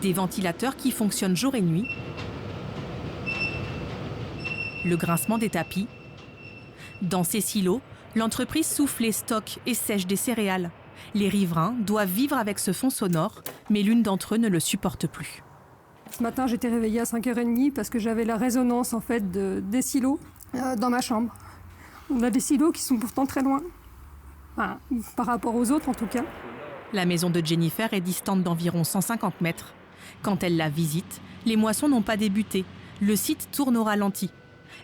Des ventilateurs qui fonctionnent jour et nuit, le grincement des tapis. Dans ces silos, l'entreprise souffle et stocke et sèche des céréales. Les riverains doivent vivre avec ce fond sonore, mais l'une d'entre eux ne le supporte plus. Ce matin, j'étais réveillée à 5h30 parce que j'avais la résonance en fait, des silos dans ma chambre. On a des silos qui sont pourtant très loin, enfin, par rapport aux autres en tout cas. La maison de Jennifer est distante d'environ 150 mètres. Quand elle la visite, les moissons n'ont pas débuté. Le site tourne au ralenti.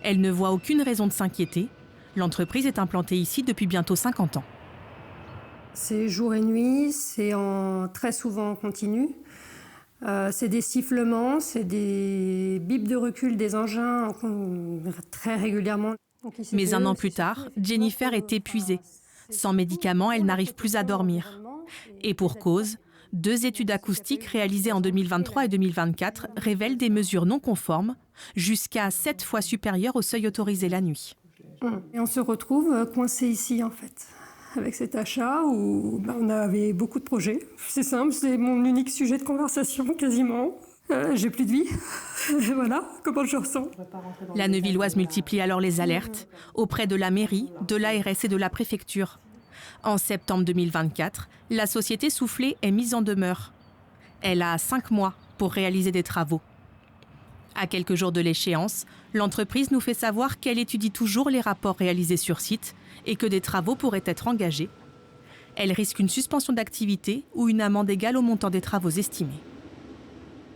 Elle ne voit aucune raison de s'inquiéter. L'entreprise est implantée ici depuis bientôt 50 ans. C'est jour et nuit, c'est très souvent en continu. C'est des sifflements, c'est des bips de recul des engins très régulièrement. Mais un an plus tard, Jennifer est épuisée. Sans médicaments, elle n'arrive plus à dormir. Et pour cause, 2 études acoustiques réalisées en 2023 et 2024 révèlent des mesures non conformes, jusqu'à 7 fois supérieures au seuil autorisé la nuit. Et on se retrouve coincé ici en fait, avec cet achat où on avait beaucoup de projets. C'est simple, c'est mon unique sujet de conversation quasiment. J'ai plus de vie. Voilà comment je ressens. La Neuvilloise multiplie alors les alertes auprès de la mairie, de l'ARS et de la préfecture. En septembre 2024, la société soufflée est mise en demeure. Elle a 5 mois pour réaliser des travaux. À quelques jours de l'échéance, l'entreprise nous fait savoir qu'elle étudie toujours les rapports réalisés sur site et que des travaux pourraient être engagés. Elle risque une suspension d'activité ou une amende égale au montant des travaux estimés.